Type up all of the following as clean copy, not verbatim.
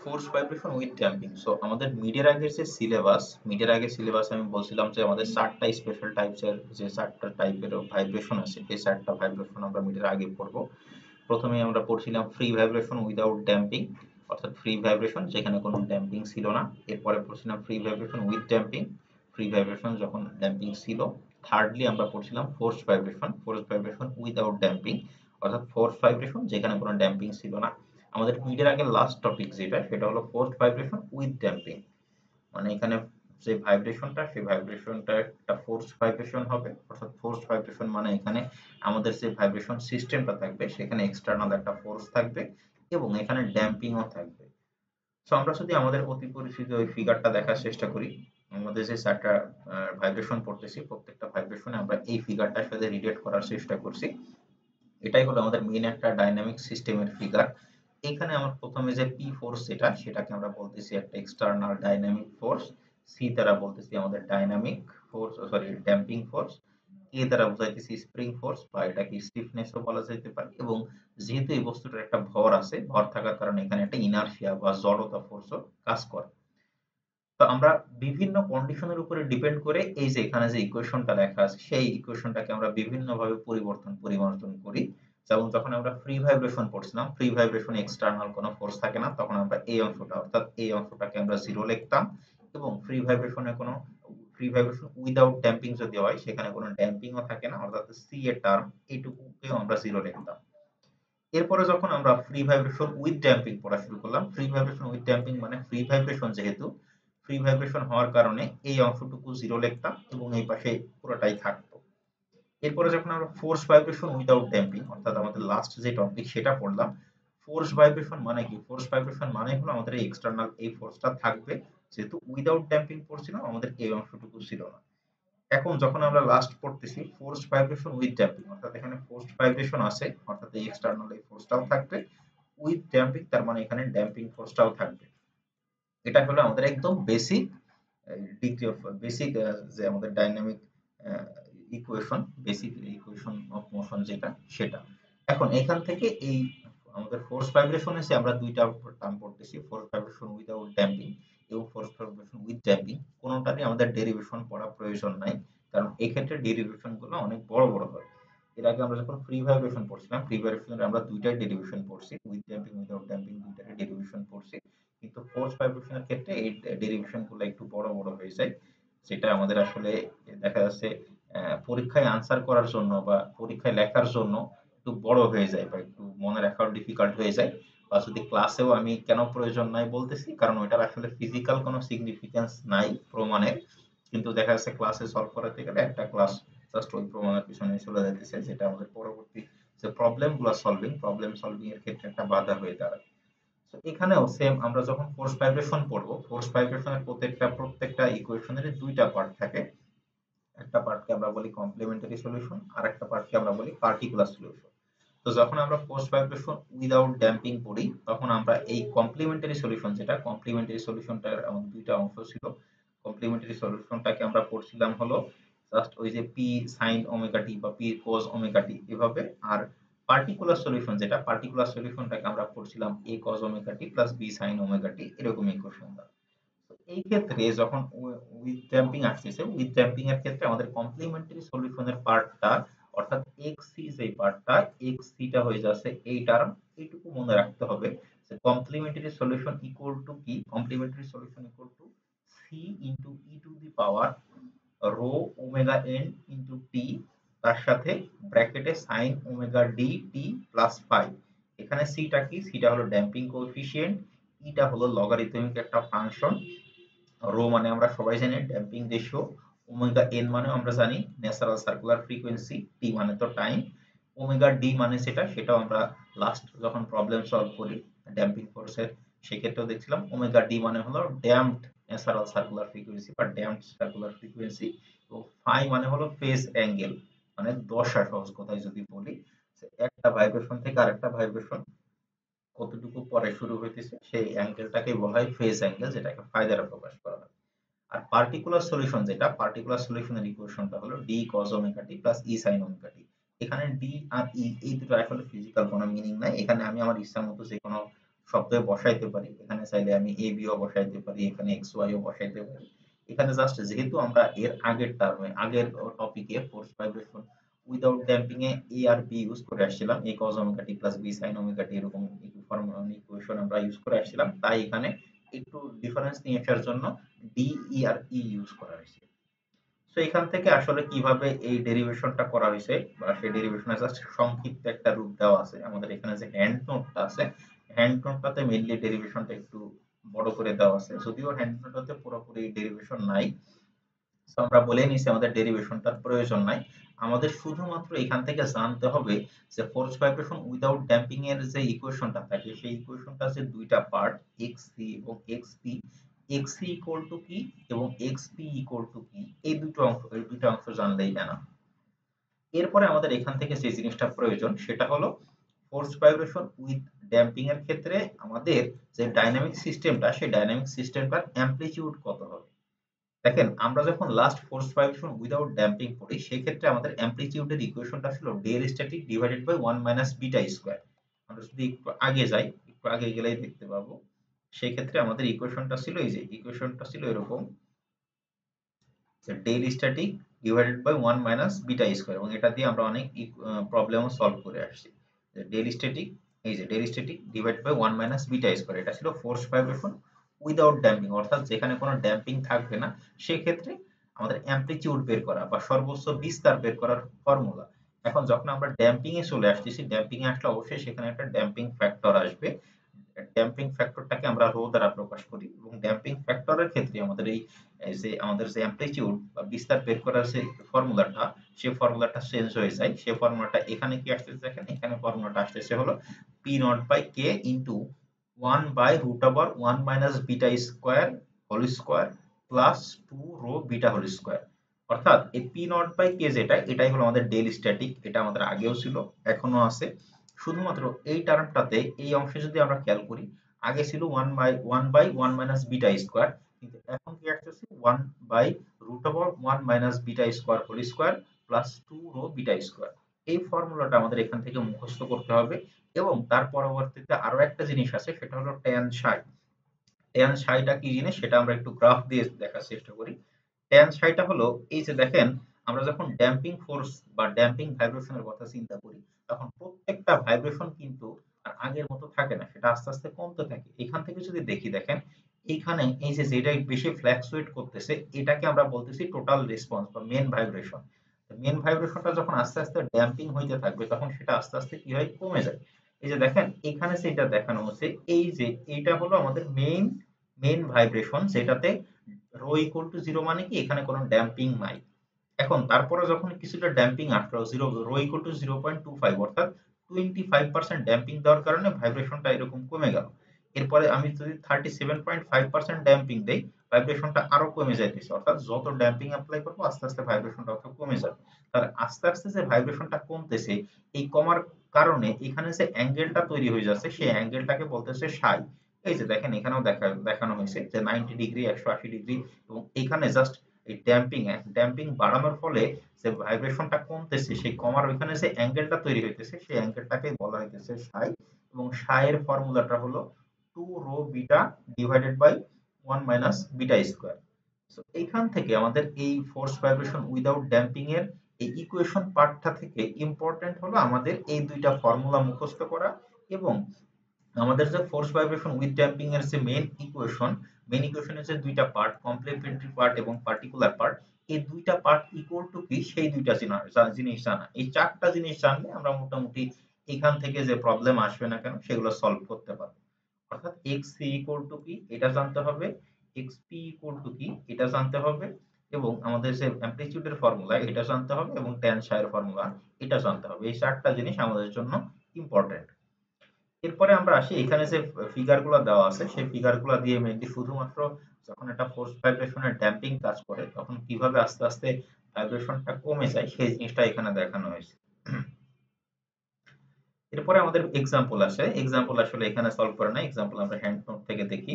Force vibration with damping. So আমাদের মিডের আগের syllabus আমি বলছিলাম যে আমাদের 4টা স্পেশাল টাইপসের যে 4টা টাইপের ভাইব্রেশন আছে, এই 4টা ভাইব্রেশন আমরা মিডের আগে পড়বো। প্রথমে আমরা পড়ছিলাম ফ্রি ভাইব্রেশন উইদাউট ড্যাম্পিং, অর্থাৎ ফ্রি ভাইব্রেশন যেখানে কোনো ড্যাম্পিং ছিল না। এরপরে পড়ছিলাম free vibration with damping, free vibration যখন ড্যাম্পিং ছিল। থার্ডলি আমরা পড়ছিলাম ফোর্স ভাইব্রেশন উইদাউট ড্যাম্পিং, অর্থাৎ ফোর্স ভাইব্রেশন যেখানে কোনো ড্যাম্পিং ছিল না। আমাদের মিডের আগে লাস্ট টপিক যেটা সেটা হলো ফোর্স ভাইব্রেশন উইথ ড্যাম্পিং। মানে এখানে যে ভাইব্রেশনটা, সেই ভাইব্রেশনটা একটা ফোর্স ভাইব্রেশন হবে, অর্থাৎ ফোর্স ভাইব্রেশন মানে এখানে আমাদের যে ভাইব্রেশন সিস্টেমটা থাকবে সেখানে এক্সটার্নাল একটা ফোর্স থাকবে এবং এখানে ড্যাম্পিংও থাকবে। সো আমরা যদি আমাদের অতি পরিচিত ওই ফিগারটা দেখার চেষ্টা করি, আমাদের যে 4টা ভাইব্রেশন পড়তেছি প্রত্যেকটা ভাইব্রেশনে আমরা এই ফিগারটার সাথে রিলেট করার চেষ্টা করছি। এটাই হলো আমাদের মেইন একটা ডাইনামিক সিস্টেমের ফিগার। এখানে আমার প্রথমে যে পি ফোর্স সেটাকে আমরা বলতেছি একটা এক্সটার্নাল ডাইনামিক ফোর্স, সি দ্বারা বলতেছি আমাদের dynamic force, sorry damping force, A দ্বারা বোঝাইতেছি স্প্রিং ফোর্স বা এটাকে স্টিফনেসও বলা যেতে পারে। এবং যেহেতু এই বস্তুটার একটা ভর আছে, ভর থাকার কারণে এখানে একটা ইনারশিয়া বা জড়তা ফোর্সও কাজ করে। তো আমরা বিভিন্ন কন্ডিশনের উপরে ডিপেন্ড করে এই যে এখানে যে ইকুয়েশনটা লেখা আছে সেই ইকুয়েশনটাকে আমরা বিভিন্নভাবে পরিবর্তন করি। যেমন যখন আমরা ফ্রি ভাইব্রেশন পড়ছিলাম, ফ্রি ভাইব্রেশনে এক্সটার্নাল কোনো ফোর্স থাকে না, তখন আমরা এই অংশটা অর্থাৎ এই অংশটাকে আমরা জিরো লিখতাম। এবং ফ্রি ভাইব্রেশন উইদাউট ড্যাম্পিং যদি হয় সেখানে কোনো ড্যাম্পিংও থাকে না, অর্থাৎ সি এর টার্ম এইটুকুকেও আমরা জিরো লিখতাম। এরপরে যখন আমরা ফ্রি ভাইব্রেশন উইথ ড্যাম্পিং পড়া শুরু করলাম, ফ্রি ভাইব্রেশন উইথ ড্যাম্পিং মানে ফ্রি ভাইব্রেশন, যেহেতু ফ্রি ভাইব্রেশন হওয়ার কারণে এই অংশটুকু জিরো লিখতাম এবং এই পাশে পুরোটাই থাকতো। এরপরে যখন আমরা ফোর্স ভাইব্রেশন উইদাউট ড্যাম্পিং অর্থাৎ আমাদের লাস্ট যে টপিক সেটা পড়লাম, ফোর্স ভাইব্রেশন মানে কি? ফোর্স ভাইব্রেশন মানে হলো আমাদের এই এক্সটার্নাল এই ফোর্সটা থাকবে, যেহেতু উইদাউট ড্যাম্পিং পড়ছিলাম আমাদের এই অংশটুকু ছিল না। এখন যখন আমরা লাস্ট পড়তেছি ফোর্সড ভাইব্রেশন উইথ ড্যাম্পিং, অর্থাৎ এখানে ফোর্সড ভাইব্রেশন আছে, অর্থাৎ এই এক্সটার্নাল এই ফোর্সটাও থাকবে, উইথ ড্যাম্পিং তার মানে এখানে ড্যাম্পিং ফোর্সটাও থাকবে। এটা হলো আমাদের একদম বেসিক ডিগ্রি অফ বেসিক যে আমাদের ডাইনামিক ইকুয়েশন অফ মোশন যেটা সেটা। এখন এখান থেকে এই আমাদের ফোর্স ভাইব্রেশন এসে আমরা দুইটা টার্ম পড়তেছি, ফোর্স ভাইব্রেশন উইদাউট ড্যাম্পিং এবং ফোর্স ভাইব্রেশন উইথ ড্যাম্পিং। কোনোটারই আমাদের ডেরিভেশন পড়া প্রয়োজন নাই, কারণ এক্ষেত্রে ডেরিভেশন গুলো অনেক বড় বড় হয়। এর আগে আমরা যখন ফ্রি ভাইব্রেশন পড়ছিলাম, ফ্রি ভাইব্রেশনের আমরা দুইটাই ডেরিভেশন পড়ছি, উইথ ড্যাম্পিং উইদাউট ড্যাম্পিং দুইটারই ডেরিভেশন পড়ছি। কিন্তু ফোর্স ভাইব্রেশনের ক্ষেত্রে এই ডেরিভেশন গুলো একটু বড় বড় হয়ে যায়, যেটা আমাদের আসলে দেখা যাচ্ছে পরীক্ষায় আনসার করার জন্য বা পরীক্ষায় লেখার জন্য একটু বড় হয়ে যায় বা একটু মনে রাখাও ডিফিকাল্ট হয়ে যায়। বা যদি ক্লাসেও আমি কেন প্রয়োজন নাই বলতেছি, কারণ ওইটার আসলে ফিজিক্যাল কোনো সিগনিফিকেন্স নাই প্রমাণের, কিন্তু দেখা যাচ্ছে ক্লাসে সলভ করাতে গেলে একটা ক্লাস জাস্ট ওই প্রমাণের পিছনে চলে যাইতেছে, যেটা আমাদের পরবর্তী যে প্রবলেম সলভিং এর ক্ষেত্রে একটা বাধা হয়ে দাঁড়ায়। তো এখানেও সেম, আমরা যখন ফোর্স ভাইব্রেশন পড়বো, ফোর্স ভাইব্রেশনের প্রত্যেকটা ইকুয়েশনের দুইটা পার্ট থাকে। একটা পার্টকে আমরা বলি কমপ্লিমেন্টারি সলিউশন, আর একটা পার্টকে আমরা বলি পার্টিকুলার সলিউশন। তো যখন আমরা ফোর্স ভাইব্রেশন উইদাউট ড্যাম্পিং পড়ি, তখন আমরা এই কমপ্লিমেন্টারি সলিউশন যেটা, কমপ্লিমেন্টারি সলিউশনটার আমাদের দুইটা অংশ ছিল। কমপ্লিমেন্টারি সলিউশনটাকে আমরা পড়ছিলাম হলো জাস্ট ওই যে পি সাইন ওমেগা টি বা পি কোস ওমেগা টি এভাবে। আর পার্টিকুলার সলিউশনটাকে আমরা পড়ছিলাম এ কস omega t plus B sign omega টি, এরকম ইকুয়েশন দ্বারা। এই ক্ষেত্রে যখন উইথ ড্যাম্পিং আসতেছে, উইথ ড্যাম্পিং এর ক্ষেত্রে আমাদের কমপ্লিমেন্টারি সলিউশনের পার্টটা অর্থাৎ এক্সসি যে পার্টটা, এক্সসিটা হয়ে যাচ্ছে এই টার্ম। এইটুকু মনে রাখতে হবে যে কমপ্লিমেন্টারি সলিউশন ইকুয়াল টু কি? Complementary solution equal to C into e to the power rho omega n into t, তার সাথে ব্র্যাকেটে sine omega d t plus phi. এখানে সিটা কি? সিটা হলো ড্যাম্পিং কোএফিসিয়েন্ট, ইটা হলো লগারিদমিক একটা ফাংশন, রো মানে আমরা সবাই জানি ড্যাম্পিং রেশিও, ওমেগা এন মানে আমরা জানি ন্যাচারাল সার্কুলার ফ্রিকোয়েন্সি, টি মানে তো টাইম, ওমেগা ডি মানে সেটাও আমরা লাস্ট যখন প্রবলেম সলভ করি ড্যাম্পিং ফোর্সের সেক্ষেত্রেও দেখছিলাম ওমেগা ডি মানে হলো ড্যাম্পড ন্যাচারাল সার্কুলার ফ্রিকোয়েন্সি বা ড্যাম্পড সার্কুলার ফ্রিকোয়েন্সি। এবং ফাই মানে হলো ফেজ অ্যাঙ্গেল, মানে দশা সহজ কথায় যদি বলি, একটা ভাইব্রেশন থেকে আরেকটা ভাইব্রেশন কতটুকু পরে শুরু হইতেছে সেই অ্যাঙ্গেলটাকে বলা হয় ফেজ অ্যাঙ্গেল, যেটাকে ফাই দ্বারা প্রকাশ করা হয়। আর পার্টিকুলার সলিউশন যেটা, পার্টিকুলার সলিউশনের ইকুয়েশনটা হলো D cause omega t plus E sign omega টি। এখানে ডি আর ই এই দুটো আসলে ফিজিক্যাল কোনো মিনিং নাই, এখানে আমি আমার ইচ্ছা মতো যে কোনো শব্দে বসাইতে পারি। এখানে চাইলে আমি এ বি ও বসাইতে পারি, এখানে এক্স ওয়াই ও বসাইতে পারি। এখানে জাস্ট যেহেতু আমরা এর আগের টার্মে আগের টপিকে ফোর্স ভাইব্রেশন উইদাউট ড্যাম্পিং এ এ আর বি ইউজ করে আসছিলাম, এ cause omega t plus B sign omega টি, এরকম ইকুয়েশন আমরা ইউজ করে আসছিলাম, তাই এখানে একটু ডিফারেন্স নিয়ে আসার জন্য ডি ই আর ই ইউজ করা হয়েছে। সো এখান থেকে আসলে কিভাবে এই ডেরিভেশনটা করা হয়েছে বা সেই ডেরিভেশনের জাস্ট সংক্ষিপ্ত একটা রূপ দেওয়া আছে। আমাদের এখানে যে হ্যান্ড নোটটা আছে, হ্যান্ড নোটটাতে মেইনলি ডেরিভেশনটা একটু বড় করে দেওয়া আছে, যদিও হ্যান্ড নোটটাতে পুরোপুরি ডেরিভেশন নাই। সো আমরা বলে নিছি আমাদের ডেরিভেশনটার প্রয়োজন নাই। আমাদের শুধুমাত্র এখান থেকে জানতে হবে যে ফোর্স ভাইব্রেশন উইদাউট ড্যাম্পিং এর যে ইকুয়েশনটা থাকে, সেই ইকুয়েশনটা যে দুইটা পার্ট xc এবং xp, xc ইকুয়াল টু কি এবং xp ইকুয়াল টু কি, এই দুটো অংশ জানলেই এনাফ। এরপরে আমাদের এখান থেকে যে জিনিসটা প্রয়োজন সেটা হলো ফোর্স ভাইব্রেশন উইথ ড্যাম্পিং এর ক্ষেত্রে আমাদের যে ডাইনামিক সিস্টেমটা, সেই ডাইনামিক সিস্টেমটার অ্যামপ্লিটিউড কত হবে। দেখেন আমরা যখন last force vibration without damping পড়ি, সেক্ষেত্রে আমাদের অ্যামপ্লিটিউডের ইকুয়েশনটা ছিল del static divided by 1 minus beta square. আমরা যদি একটু আগে যাই, একটু আগে গেলেই দেখতে পাবো, সেই ক্ষেত্রে আমাদের ইকুয়েশনটা ছিল এই যে ইকুয়েশনটা ছিল এরকম যে del static divided by 1 minus beta square, এবং এটা দিয়ে আমরা অনেক প্রবলেমও সলভ করে আসছি। যে ডেল স্ট্যাটিক, এই যে del static divided by 1 minus beta square, এটা ছিল ফোর্স ভাইব্রেশন উইদাউট ড্যাম্পিং, অর্থাৎ যেখানে কোনো ড্যাম্পিং থাকবে না, সেক্ষেত্রে আমাদের অ্যামপ্লিটিউড বের করা বা সর্বোচ্চ বিস্তার বের করার ফর্মুলা। এখন যখন আমরা ড্যাম্পিং এ চলে আসতেছি, ড্যাম্পিং এ আসলে অবশ্যই সেখানে একটা ড্যাম্পিং ফ্যাক্টর আসবে। ড্যাম্পিং ফ্যাক্টরটাকে আমরা রো দ্বারা প্রকাশ করি, এবং ড্যাম্পিং ফ্যাক্টরের ক্ষেত্রে আমাদের এই যে অ্যামপ্লিটিউড বা বিস্তার বের করার যে ফর্মুলাটা, সেই ফর্মুলাটা চেঞ্জ হয়ে যায়। সেই ফর্মুলাটা এখানে কি আসতেছে, দেখেন এখানে ফর্মুলাটা আসতেছে হলো p naught by k into 1 by root over 1 minus beta square whole square plus 2 rho beta whole square. অর্থাৎ এই পি নট বাই কে যেটা, এটাই হলো আমাদের ডেল স্ট্যাটিক, এটা আমাদের আগেও ছিল এখনো আছে। শুধুমাত্র এই টার্মটাতে এই অংশে যদি আমরা খেয়াল করি, আগে ছিল 1 মাইনাস বিটা স্কোয়ার, কিন্তু এখন কি আসতেছে 1 by root over 1 minus beta square whole square plus 2 rho beta square. এই ফর্মুলাটা আমাদের এখান থেকে মুখস্থ করতে হবে। এবং তার পরবর্তীতে আরো একটা জিনিস আছে, সেটা হলো ট্যান সাই। ট্যান সাইটা কি জিনিস সেটা আমরা একটু গ্রাফ দিয়ে দেখার চেষ্টা করি। ট্যান সাইটা হলো এই যে দেখেন, আমরা যখন ড্যাম্পিং ফোর্স বা ড্যাম্পিং ভাইব্রেশনের কথা চিন্তা করি, তখন প্রত্যেকটা ভাইব্রেশন কিন্তু আর আগের মতো থাকে না, সেটা আস্তে আস্তে কমতে থাকে। এখান থেকে যদি দেখি, দেখেন এইখানে এই যে যেটা বেশি ফ্ল্যাকচুয়েট করতেছে, এটাকে আমরা বলতেছি টোটাল রেসপন্স বা মেন ভাইব্রেশন। মেন ভাইব্রেশনটা যখন আস্তে আস্তে ড্যাম্পিং হইতে থাকবে, তখন সেটা আস্তে আস্তে কি হয়, কমে যায়। এই যে দেখেন এখানে যেটা দেখানো হচ্ছে, এই যে এইটা হলো আমাদের মেইন ভাইব্রেশন, যেটাতে রো ইকুয়াল টু জিরো, মানে কি এখানে কোনো ড্যাম্পিং নাই। এখন তারপরে যখন কিছুটা ড্যাম্পিং আসলো, জিরো রো ইকুয়াল টু 0.25, অর্থাৎ 25% ড্যাম্পিং দেওয়ার কারণে ভাইব্রেশনটা এরকম কমে গেল। এরপরে আমি যদি 37.5% ড্যাম্পিং দেই, ভাইব্রেশনটা আরো কমে যাইতেছে, অর্থাৎ যত ড্যাম্পিং অ্যাপ্লাই করবো আস্তে আস্তে ভাইব্রেশনটা অত কমে যাবে। তাহলে আস্তে আস্তে যে ভাইব্রেশনটা কমতেছে, এই কমার কারণে এখানে যে অ্যাঙ্গেলটা তৈরি হয়ে যাচ্ছে, সেই অ্যাঙ্গেলটাকে বলতেছে সাই। এই যে দেখেন এখানেও দেখানো হয়েছে যে 90 ডিগ্রি, 180 ডিগ্রি, এবং এখানে জাস্ট এই ড্যাম্পিং বাড়ানোর ফলে যে ভাইব্রেশনটা কমতেছে, সেই কমার ওইখানে যে অ্যাঙ্গেলটা তৈরি হইতেছে, সেই অ্যাঙ্গেলটাকে বলা হইতেছে সাই। এবং সাই এর ফর্মুলাটা হলো 2 rho beta divided by 1 minus beta square. So এইখান থেকে আমাদের এই ফোর্স ভাইব্রেশন উইদাউট ড্যাম্পিং এর এই ইকুয়েশন পার্টটা থেকে ইম্পর্টেন্ট হলো আমাদের এই দুইটা ফর্মুলা মুখস্থ করা, এবং আমাদের যে ফোর্স ভাইব্রেশন উইথ ড্যাম্পিং এর যে মেইন ইকুয়েশনের যে দুইটা পার্ট, কমপ্লিমেন্টারি পার্ট এবং পার্টিকুলার পার্ট, এই দুইটা পার্ট ইকুয়াল টু কি, সেই দুইটা জিনিস জানা, এই চারটা জিনিস জানলে আমরা মোটামুটি এখান থেকে যে প্রবলেম আসবে না কেন সেগুলো সলভ করতে পারবো। অর্থাৎ xc ইকুয়াল টু কি এটা জানতে হবে, xp ইকুয়াল টু কি এটা জানতে হবে, এবং আমাদের যে অ্যামপ্লিটিউডের ফর্মুলা এটা জানতে হবে, এবং ট্যান সাই এর ফর্মুলা এটা জানতে হবে। এই চারটা জিনিস আমাদের জন্য ইম্পর্টেন্ট। এরপরে আমরা আসি, এখানে যে ফিগারগুলো দেওয়া আছে, সেই ফিগারগুলো দিয়ে মেইনলি শুধুমাত্র যখন একটা ফোর্স ভাইব্রেশনের ড্যাম্পিং কাজ করে, তখন কিভাবে আস্তে আস্তে ভাইব্রেশনটা কমে যায় সেই জিনিসটা এখানে দেখানো হয়েছে। এরপরে আমাদের এক্সাম্পল আসে, এক্সাম্পল আসলে এখানে সলভ করে না, এক্সাম্পল আমরা হ্যান্ড নোট থেকে দেখি।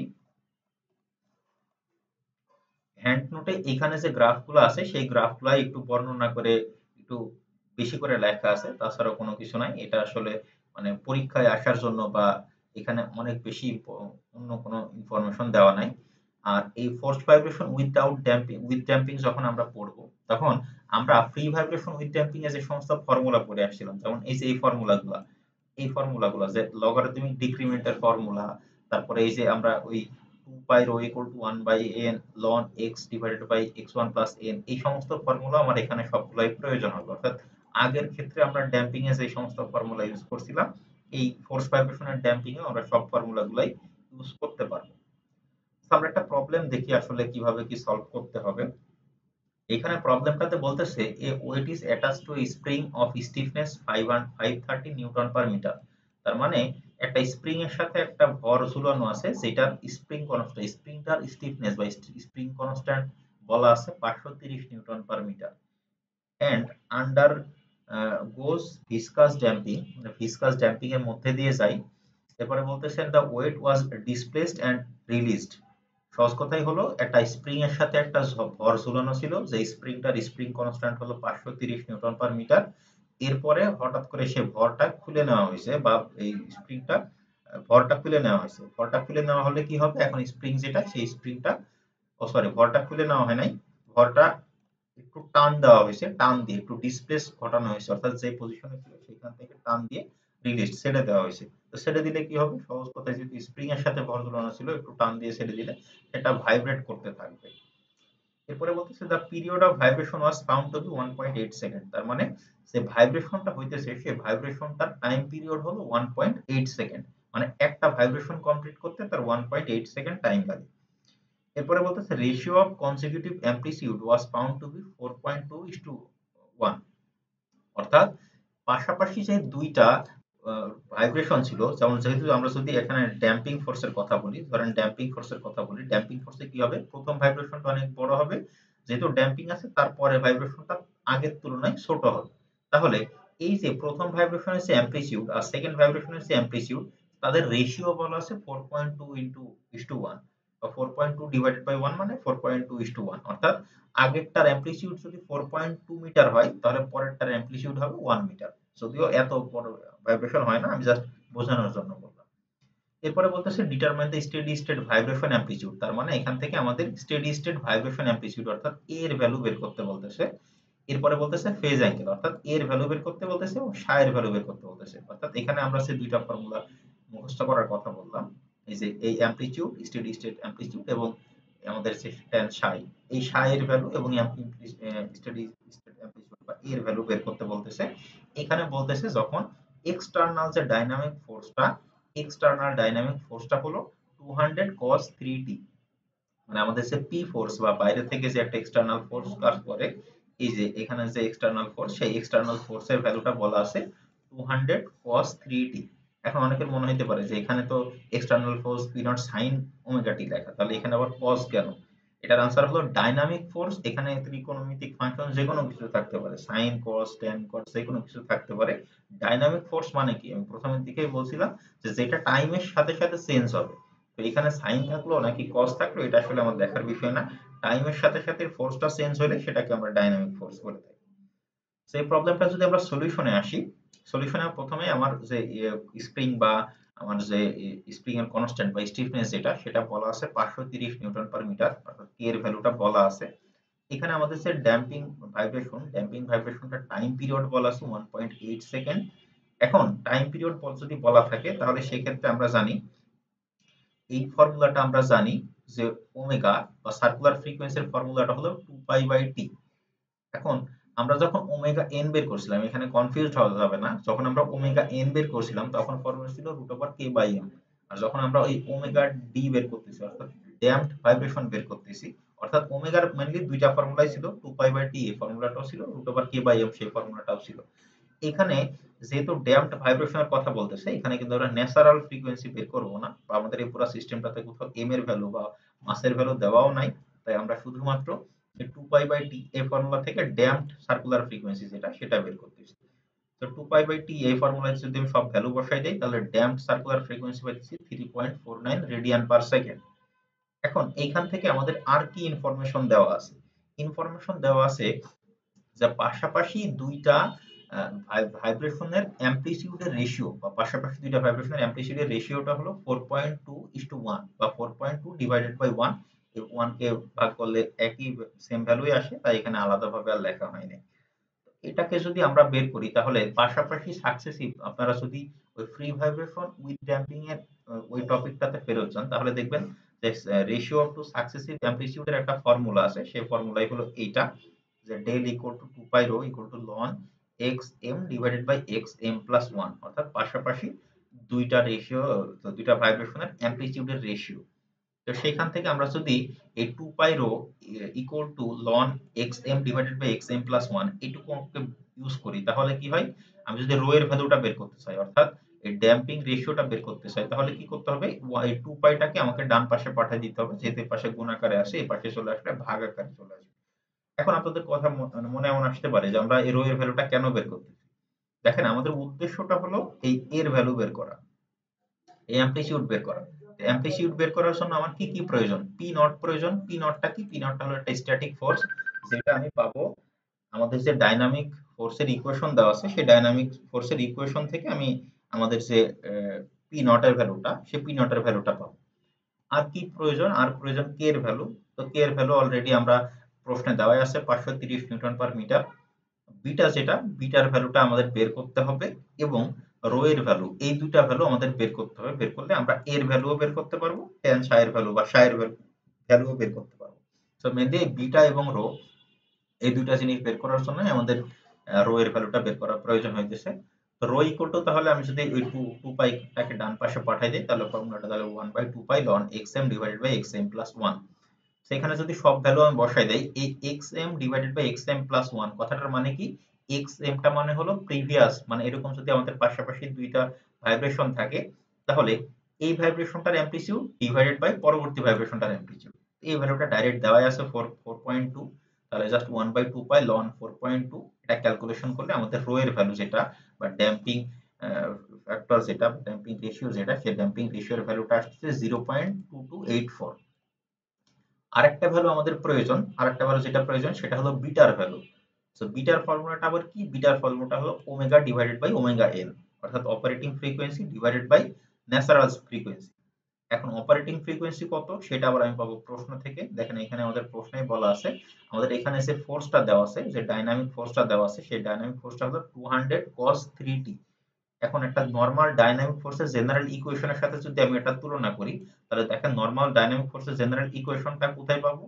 হ্যান্ড নোটে এখানে যে গ্রাফগুলো আছে, সেই গ্রাফগুলো একটু বর্ণনা করে একটু বেশি করে লেখা আছে, তাছাড়া কোনো কিছু নাই। এটা আসলে মানে পরীক্ষায় আসার জন্য বা এখানে অনেক বেশি অন্য কোনো ইনফরমেশন দেওয়া নাই। আর এই ফোর্সড ভাইব্রেশন উইথ ড্যাম্পিং যখন আমরা পড়বো, তখন আমরা ফ্রি ভাইব্রেশন উইথ ড্যাম্পিং এর যে সমস্ত ফর্মুলা পড়ে আসছিলাম, যেমন এই যে এই ফর্মুলাগুলো যে লগারিদমিক ডিক্রিমেন্টের ফর্মুলা, তারপরে এই যে আমরা ওই 2 pi rho equal to 1 by n ln x divided by x1 plus n, এই সমস্ত ফর্মুলা আমার এখানে সবগুলাই প্রয়োজন হবে। অর্থাৎ আগের ক্ষেত্রে আমরা ড্যাম্পিং এ যে সমস্ত ফর্মুলা ইউজ করছিলাম, এই ফোর্স ভাইব্রেশনের ড্যাম্পিং এ আমরা সব ফর্মুলাগুলাই ইউজ করতে পারবো। তো আমরা একটা প্রবলেম দেখি আসলে কিভাবে কি সলভ করতে হবে। এখানে প্রবলেমটাতে বলতেছে a weight is attached to a spring of stiffness 530 newton per metre. তার মানে একটা স্প্রিং এর সাথে একটা ভর ঝুলানো আছে, যেটার স্প্রিংটার স্টিফনেস বা স্প্রিং কনস্ট্যান্ট বলা আছে 530 newton per metre, and under goes viscous damping, মানে ভিসকাস ড্যাম্পিং এর মধ্যে দিয়ে যায়। এরপরে বলতেছেন the weight was displaced and released. সহজ কথাই হলো একটা স্প্রিং এর সাথে একটা ভর ঝুলানো ছিল, যে স্প্রিংটার স্প্রিং কনস্ট্যান্ট হলো 530 নিউটন পার মিটার। এরপরে হঠাৎ করে সে ভরটা খুলে নেওয়া হয়েছে, বা এই স্প্রিংটা ভরটা খুলে নেওয়া হলে কি হবে, এখন স্প্রিং যেটা সেই স্প্রিংটা, ও সরি, ভরটা খুলে নেওয়া হয় নাই, ভরটা একটু টান দেওয়া হয়েছে, টান দিয়ে একটু ডিসপ্লেস ঘটানো হয়েছে, অর্থাৎ যে পজিশনে ছিল সেখান থেকে টান দিয়ে রিলিজ ছেড়ে দেওয়া হয়েছে। তো ছেড়ে দিলে কি হবে, সহজ কথায় যদি স্প্রিং এর সাথে ভর ঝুলানো ছিল, একটু টান দিয়ে ছেড়ে দিলে এটা ভাইব্রেট করতে থাকবে। এরপরে বলতেছে the period of vibration was found to be 1.8 second. তার মানে যে ভাইব্রেশনটা হইতেছে সেই ভাইব্রেশনটার টাইম পিরিয়ড হলো 1.8 সেকেন্ড। মানে একটা ভাইব্রেশন কমপ্লিট করতে তার 1.8 সেকেন্ড টাইম লাগে। এরপরে বলতেছে ratio of consecutive amplitude was found to be 4.2:1। অর্থাৎ পাশাপাশি যে দুইটা ভাইব্রেশন ছিল, যেমন যেহেতু আমরা যদি এখানে ড্যাম্পিং ফোর্সের কথা বলি, ধরেন ড্যাম্পিং ফোর্সে কি হবে, প্রথম ভাইব্রেশনটা অনেক বড় হবে, যেহেতু ড্যাম্পিং আছে তারপরে ভাইব্রেশনটা আগের তুলনায় ছোট হবে। তাহলে এই যে প্রথম ভাইব্রেশনের যে অ্যামপ্লিটিউড আর সেকেন্ড ভাইব্রেশনের যে অ্যামপ্লিটিউড, তাদের রেশিও বলা আছে 4.2:1, বা 4.2 ডিভাইডেড বাই 1 মানে 4.2:1। অর্থাৎ আগেরটার অ্যামপ্লিটিউড যদি 4.2 মিটার হয়, তাহলে পরেরটার অ্যামপ্লিটিউড হবে 1 মিটার। যদিও এত বড় ভাইব্রেশন হয় না, আমি জাস্ট বোঝানোর জন্য বললাম। এরপরে বলতেছে determine the steady state vibration amplitude. তার মানে এখান থেকে আমাদের স্টেডি স্টেট ভাইব্রেশন অ্যামপ্লিটিউড অর্থাৎ এর ভ্যালু বের করতে বলতেছে। এরপরে বলতেছে ফেজ অ্যাঙ্গেল, অর্থাৎ এর ভ্যালু বের করতে বলতেছে এবং এর ভ্যালু বের করতে বলতেছে। অর্থাৎ এখানে আমরা যে দুইটা ফর্মুলা মুখস্থ করার কথা বললাম, এই যে এই অ্যামপ্লিটিউড, স্টেডি স্টেট অ্যামপ্লিটিউড, এবং আমাদের যে ট্যান সাই, এই এর ভ্যালু এবং স্টেডি স্টেট অ্যামপ্লিটিউড বা এর ভ্যালু বের করতে বলতেছে। এখানে বলতেছে যখন এক্সটার্নাল যে ডাইনামিক ফোর্সটা হলো 200 cos 3t, মানে আমাদের যে পি ফোর্স বা বাইরে থেকে যে একটা এক্সটার্নাল ফোর্স কাজ করে, এই যে এখানে যে এক্সটার্নাল ফোর্স, সেই এক্সটার্নাল ফোর্সের ভ্যালুটা বলা আছে 200 cos 3t। এখন অনেকের মনে হতে পারে যে এখানে তো external force P naught sine omega t লেখা, তাহলে এখানে আবার cos কেন? এটার আনসার হলো ডাইনামিক ফোর্স, এখানে ত্রিকোণমিতিক ফাংশন যে কোনো কিছু থাকতে পারে, সাইন কস ট্যান কস যে কোনো কিছু থাকতে পারে। ডাইনামিক ফোর্স মানে কি, আমি প্রথমের দিকেই বলছিলাম যে যেটা টাইমের সাথে সাথে চেঞ্জ হবে। তো এখানে সাইন থাকলো নাকি কস থাকলো এটা আসলে আমার দেখার বিষয় না, টাইমের সাথে সাথে ফোর্সটা চেঞ্জ হলে সেটাকে আমরা ডাইনামিক ফোর্স বলে থাকি। সেই প্রবলেমটা যদি আমরা সলিউশনে আসি, সলিউশনে প্রথমে আমার যে স্প্রিং বা আমার যে স্প্রিং এর কনস্ট্যান্ট বা স্টিফনেস যেটা, সেটা বলা আছে 530 নিউটন পার মিটার, অর্থাৎ কে এর ভ্যালুটা বলা আছে। এখানে আমাদের যে ড্যাম্পিং ভাইব্রেশনটা টাইম পিরিয়ড বলা আছে 1.8 সেকেন্ড। এখন টাইম পিরিয়ড যদি বলা থাকে, তাহলে সেই ক্ষেত্রে আমরা জানি, এই ফর্মুলাটা আমরা জানি যে ওমেগা বা সার্কুলার ফ্রিকোয়েন্সির ফর্মুলাটা হলো 2 পাই বাই টি। এখন আমরা যখন ওমেগা এন বের করছিলাম, এখানে কনফিউজড হওয়া যাবে না, যখন আমরা ওমেগা এন বের করছিলাম তখন ফর্মুলা ছিল √k/m। আর যখন আমরা ওই ওমেগা ডি বের করতেছি, অর্থাৎ ড্যাম্পড ভাইব্রেশন বের করতেছি, অর্থাৎ ওমেগার মেইনলি দুইটা ফর্মুলাই ছিল, 2 পাই বাই টি এই ফর্মুলাটাও ছিল, √k/m সেই ফর্মুলাটাও ছিল। এখানে যেহেতু ড্যাম্পড ভাইব্রেশনের কথা বলতেছে, এখানে কিন্তু আমরা ন্যাচারাল ফ্রিকোয়েন্সি বের করব না, বা আমাদের এই পুরো সিস্টেমটাতে কোথাও এম এর ভ্যালু বা মাসের ভ্যালু দেওয়াও নাই। তাই আমরা শুধুমাত্র এই 2 পাই বাই টি এই ফর্মুলা থেকে ড্যাম্পড সার্কুলার ফ্রিকোয়েন্সি যেটা, সেটা বের করতেছি। তো 2 পাই বাই টি এই ফর্মুলায় যদি আমি সব ভ্যালু বসাই দেই, তাহলে ড্যাম্পড সার্কুলার ফ্রিকোয়েন্সি পাচ্ছি 3.49 রেডিয়ান পার সেকেন্ড। এখন এইখান থেকে আমাদের আর কি ইনফরমেশন দেওয়া আছে? ইনফরমেশন দেওয়া আছে যে পাশাপাশি দুইটা ভাইব্রেশনের অ্যামপ্লিটিউডের রেশিও বা পাশাপাশি দুইটা ভাইব্রেশনের অ্যামপ্লিটিউডের রেশিওটা হলো 4.2:1 বা 4.2 ডিভাইডেড বাই 1। এই 1 কে ভাগ করলে একই সেম ভ্যালুই আসে, তাই এখানে আলাদাভাবে আর লেখা হয়নি। এটাকে যদি আমরা বের করি তাহলে পাশাপাশি সাকসেসিভ, আপনারা যদি ওই ফ্রি ভাইব্রেশন উইথ ড্যাম্পিং এর ওই টপিকটাতে ফেরত যান তাহলে দেখবেন যে রেশিও অফ টু সাকসেসিভ অ্যামপ্লিটিউডের একটা ফর্মুলা আছে, সেই ফর্মুলাই হলো এইটা, যে del equal to 2 pi rho equal to ln x m divided by x m plus 1, অর্থাৎ পাশাপাশি দুইটা রেশিও, দুইটা ভাইব্রেশনের অ্যামপ্লিটিউডের রেশিও। তো সেখান থেকে আমরা যদি এই 2 pi rho equal to ln x m divided by x m plus 1 এইটুকু ইউজ করি তাহলে কি হয়, আমি যদি রো এর ভ্যালুটা বের করতে চাই অর্থাৎ এই ড্যাম্পিং রেশিওটা বের করতে চাই তাহলে কি করতে হবে, এই 2 পাইটাকে আমাকে ডান পাশে পাঠিয়ে দিতে হবে, যেহেতু এই পাশে গুণ আকারে আসে এই পাশে চলে আসলে ভাগ আকারে চলে আসবে। এখন আপনাদের কথা মনে এমন আসতে পারে যে আমরা এই রো এর ভ্যালুটা কেন বের করতেছি। দেখেন আমাদের উদ্দেশ্যটা হলো এই এর ভ্যালু বের করা, এই অ্যামপ্লিটিউড বের করা। অ্যামপ্লিটিউড বের করার জন্য আমার কি কি প্রয়োজন, পি নট প্রয়োজন। পি নটটা কি, পি নটটা হলো একটা স্ট্যাটিক ফোর্স, যেটা আমি পাবো আমাদের যে ডাইনামিক ফোর্সের ইকুয়েশন দেওয়া আছে সেই ডাইনামিক ফোর্সের ইকুয়েশন থেকে আমি আমাদের যে পি নট এর ভ্যালুটা, সেই পি নট এর ভ্যালুটা পাবো। আর কি প্রয়োজন, আর প্রয়োজন কে এর ভ্যালু। তো কে এর ভ্যালু অলরেডি আমরা প্রশ্নে দেওয়াই আছে 530 নিউটন পার মিটার। বিটা যেটা, বিটার ভ্যালুটা আমাদের বের করতে হবে এবং রো এর ভ্যালু, এই দুইটা ভ্যালু আমাদের বের করতে হবে। বের করলে আমরা এর ভ্যালুও বের করতে পারবো, tan psi এর ভ্যালু বা psi এর ভ্যালুও বের করতে পারবো। তো মেনলি বিটা এবং রো এই দুইটা জিনিস বের করার জন্য আমাদের রো এর ভ্যালুটা বের করার প্রয়োজন হইতেছে। তো রো ইকুয়াল টু, তাহলে আমি যদি ওই 2 পাইটাকে ডান পাশে পাঠাই দেই তাহলে ফর্মুলাটা তাহলে 1/2 pi ln xm divided by xm plus 1। সেখানে যদি সব ভ্যালু আমি বসাই দেই, এই xm divided by xm plus 1 কথাটার মানে কি, xm টা মানে হলো প্রিভিয়াস, মানে এরকম যদি আমাদের পাশাপাশি দুইটা ভাইব্রেশন থাকে তাহলে এই ভাইব্রেশনটার অ্যামপ্লিটিউড ডিভাইডেড বাই পরবর্তী ভাইব্রেশনটার অ্যামপ্লিটিউড। এই ভ্যালুটা ডাইরেক্ট দেওয়াই আছে 4.2, তাহলে জাস্ট 1/2 পাই লন 4.2, এটা ক্যালকুলেশন করলে আমাদের রো এর ভ্যালু যেটা বা ড্যাম্পিং ফ্যাক্টর যেটা, ড্যাম্পিং রেশিও যেটা, সেই ড্যাম্পিং রেশিওর ভ্যালুটা আসছে 0.2284। আরেকটা ভ্যালু আমাদের প্রয়োজন, আরেকটা ভ্যালু যেটা প্রয়োজন সেটা হলো বিটার ভ্যালু। সো বিটার ফর্মুলাটা আবার কি, বিটার ফর্মুলাটা হলো omega divided by omega n, অর্থাৎ operating frequency divided by natural frequency. এখন অপারেটিং ফ্রিকোয়েন্সি কত সেটা আবার আমি পাবো প্রশ্ন থেকে। দেখেন এখানে আমাদের প্রশ্নেই বলা আছে, আমাদের এখানে যে ফোর্সটা দেওয়া আছে, যে ডাইনামিক ফোর্সটা দেওয়া আছে, সেই ডাইনামিক ফোর্সটা হলো 200 cos 3t। এখন একটা নরমাল ডাইনামিক ফোর্সের জেনারেল ইকুয়েশনের সাথে যদি আমি এটা তুলনা করি তাহলে দেখেন নরমাল ডাইনামিক ফোর্সের জেনারেল ইকুয়েশনটা কোথায় পাবো,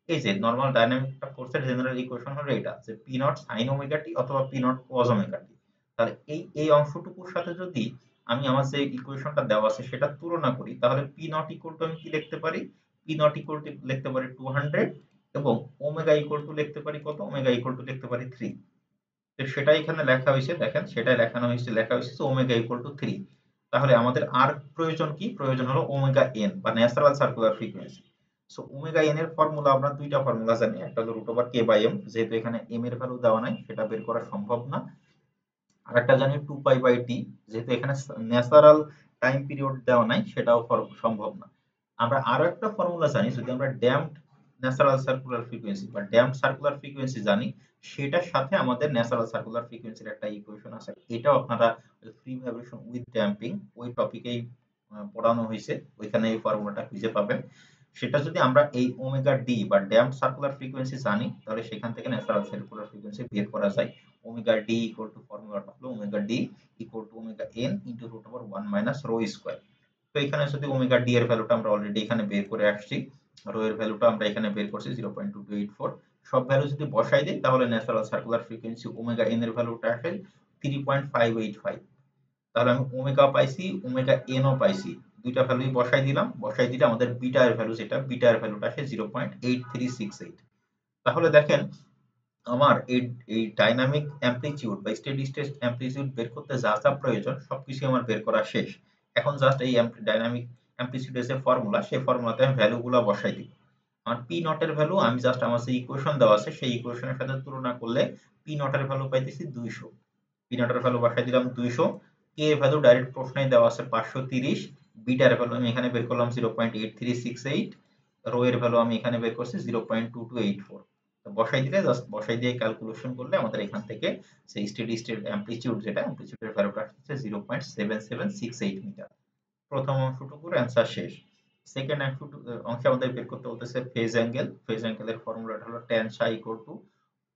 এই যে নরমাল ডাইনামিক ফোর্সের জেনারেল ইকুয়েশন হলো এটা, যে পি নট সাইন ওমেগা টি অথবা P not cause omega t. তাহলে এই অংশটুকুর সাথে যদি আমি আমার যে ইকুয়েশনটা দেওয়া আছে সেটা তুলনা করি তাহলে পি নট ইকুয়াল টু আমি কি লিখতে পারি, পি নট ইকুয়াল টু লিখতে পারি 200 এবং ওমেগা ইকুয়াল টু লিখতে পারি কত, ওমেগা ইকুয়াল টু লিখতে পারি 3। তো সেটাই এখানে লেখা হয়েছে, দেখেন সেটাই লেখানো হয়েছে, লেখা হয়েছে ওমেগা ইকুয়াল টু 3। তাহলে আমাদের আর প্রয়োজন কি, প্রয়োজন হলো ওমেগা এন বা natural circular frequency. So omega n এর ফর্মুলা আমরা দুইটা ফর্মুলা জানি, একটা হলো root over k by m, যেহেতু এখানে এম এর ভ্যালু দেওয়া নাই সেটা বের করা সম্ভব না। আর একটা জানি 2 পাই বাই টি, যেহেতু এখানে ন্যাচারাল টাইম পিরিয়ড দেওয়া নাই সেটাও সম্ভব না। আমরা আরো একটা ফর্মুলা জানি, যদি আমরা ড্যাম্পড ন্যাচারাল সার্কুলার ফ্রিকোয়েন্সি বা ড্যাম্পড সার্কুলার ফ্রিকোয়েন্সি জানি, সেটার সাথে আমাদের ন্যাচারাল সার্কুলার ফ্রিকোয়েন্সির একটা ইকুয়েশন আছে, এটাও আপনারা ফ্রি ভাইব্রেশন উইথ ড্যাম্পিং ওই টপিকেই পড়ানো হয়েছে, ওইখানে এই ফর্মুলাটা খুঁজে পাবেন। সেটা যদি আমরা এই ওমেগা ডি বা ড্যাম্পড সার্কুলার ফ্রিকোয়েন্সি জানি তাহলে সেখান থেকে ন্যাচারাল সার্কুলার ফ্রিকোয়েন্সি বের করা যায়। ওমেগা ডি ইকুয়াল টু, ফর্মুলাটা হলো omega d equal to omega n into root over 1 minus rho square. তো এখানে যদি ওমেগা ডি এর ভ্যালুটা আমরা অলরেডি এখানে বের করে আসছি, রো এর ভ্যালুটা আমরা এখানে বের করছি 0.2284। সব ভ্যালু যদি বসাই দেই তাহলে natural circular frequency omega n এর ভ্যালুটা আসে 3.585। তাহলে আমি ওমেগা পাইছি, ওমেগা এন ও পাইছি, দুইটা ভ্যালুই বসাই দিলাম, বসাই দিলে আমাদের বিটা এর ভ্যালু যেটা, বিটা এর ভ্যালুটা আসে 0.8368। তাহলে দেখেন আমার এই ডাইনামিক অ্যামপ্লিটিউড বা স্টেডি স্টেট অ্যামপ্লিটিউড বের করতে যা যা প্রয়োজন সবকিছু আমার বের করা শেষ। এখন জাস্ট এই ডাইনামিক অ্যামপ্লিটিউডের যে ফর্মুলা, সেই ফর্মুলাতে আমি ভ্যালুগুলো বসাই দিব। আমার পি নট এর ভ্যালু আমি জাস্ট আমার যে ইকুয়েশন দেওয়া আছে সেই ইকুয়েশনের সাথে তুলনা করলে পি নট এর ভ্যালু পাইতেছি 200। পি নট এর ভ্যালু বসাই দিলাম 200, কে এর ভ্যালু ডাইরেক্ট প্রশ্নেই দেওয়া আছে 530, বিটার ভ্যালু আমি এখানে বের করলাম 0.8368, রো এর ভ্যালু আমি এখানে বের করছি 0.2284। তো বসাই দিলে জাস্ট বসাই দিয়ে ক্যালকুলেশন করলে আমাদের এখান থেকে সেই স্টেডি স্টেট অ্যামপ্লিটিউড যেটা অ্যামপ্লিটিউডের ভ্যালুটা আসছে 0.7768 মিটার। প্রথম অংশটুকুর অ্যান্সার শেষ। সেকেন্ড অংশে আমাদের বের করতে বলতেছে ফেজ অ্যাঙ্গেল। ফেজ অ্যাঙ্গেলের ফর্মুলাটা হলো tan psi equal to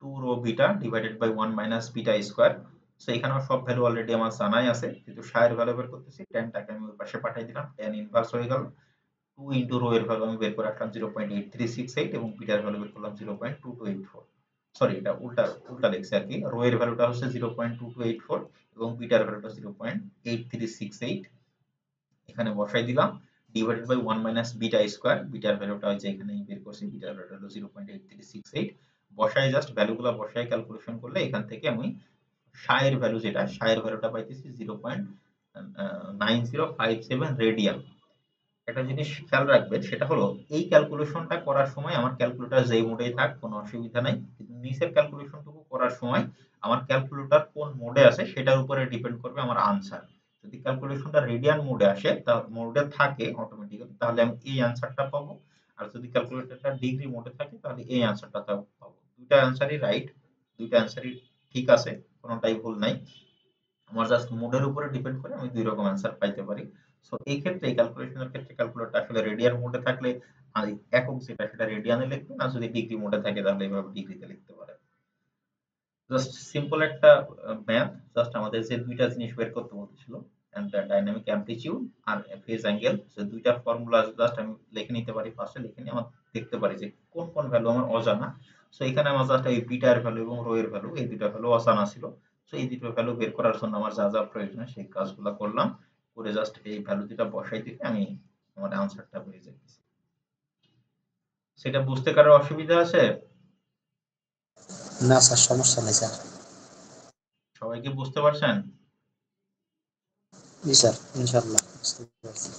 2 rho beta divided by 1 minus beta square. So এখানেও সব ভ্যালু অলরেডি আমার জানাই আছে, কিন্তু সাইর ভ্যালু বের করতেছি, ট্যানটাকে আমি ওই পাশে পাঠিয়ে দিলাম, ট্যান ইনভার্স হয়ে গেল। 2 ইনটু রো এর ভ্যালু আমি বের করে রাখলাম 0.8368 এবং বিটার ভ্যালু বের করলাম 0.2284। সরি, এটা উল্টা উল্টা লিখছি আর কি। রো এর ভ্যালুটা হচ্ছে 0.2284 এবং বিটার ভ্যালুটা 0.8368। এখানে বসাই দিলাম, divided by 1 minus beta square. বিটার ভ্যালুটা হচ্ছে এখানে বের করছি, বিটার ভ্যালুটা হলো 0.8368। বসাই জাস্ট ভ্যালুগুলো বসাই ক্যালকুলেশন করলে এখান থেকে আমি সায়ের ভ্যালু যেটা সায়ের ভ্যালুটা পাইতেছি 0.9057 রেডিয়ান। একটা জিনিস খেয়াল রাখবেন, সেটা হলো এই ক্যালকুলেশনটা করার সময় আমার ক্যালকুলেটর যেই মোডেই থাক কোনো অসুবিধা নাই, কিন্তু নিচের ক্যালকুলেশনটুকু করার সময় আমার ক্যালকুলেটর কোন মোডে আছে সেটার উপরে ডিপেন্ড করবে আমার আনসার। যদি ক্যালকুলেশনটা রেডিয়ান মোডে আসে, তা মোডে থাকে অটোমেটিক্যালি, তাহলে আমি এই আনসারটা পাবো। আর যদি ক্যালকুলেটরটা ডিগ্রি মোডে থাকে তাহলে এই আনসারটা পাবো। দুইটা আনসারই রাইট, দুইটা আনসারই ঠিক আছে, কোনোটাই ভুল নাই। আমার জাস্ট মোডের উপরে ডিপেন্ড করে আমি দুই রকম অ্যান্সার পাইতে পারি। সো এই ক্ষেত্রে এই ক্যালকুলেশনের ক্ষেত্রে ক্যালকুলেটর আসলে রেডিয়ান মোডে থাকলে আর একক যেটা সেটা রেডিয়ানে লিখবেন, আর যদি ডিগ্রি মোডে থাকে তাহলে এভাবে ডিগ্রিতে লিখতে পারেন। জাস্ট সিম্পল একটা ম্যাথ, জাস্ট আমাদের যে দুইটা জিনিস বের করতে বলতেছিল, ডাইনামিক অ্যামপ্লিটিউড আর ফেজ অ্যাঙ্গেল, সে দুইটা ফর্মুলা জাস্ট আমি লিখে নিতে পারি, ফার্স্টে লিখে নিয়ে আমার দেখতে পারি যে কোন কোন ভ্যালু আমার অজানা। সো এখানে আমার জাস্ট এই বিটার ভ্যালু এবং রো এর ভ্যালু, এই দুইটা ভ্যালু অজানা ছিল। সো এই দুটো ভ্যালু বের করার জন্য আমার যা যা প্রয়োজন সেই কাজগুলো করলাম, করে জাস্ট এই ভ্যালু দুটা বসাই দিলে আমি আমার আনসারটা পেয়ে যাচ্ছি। সেটা বুঝতে কারো অসুবিধা আছে? না স্যার, সমস্যা নেই স্যার। সবাইকে বুঝতে পারছেন? জি স্যার, ইনশাআল্লাহ বুঝতে পারছি।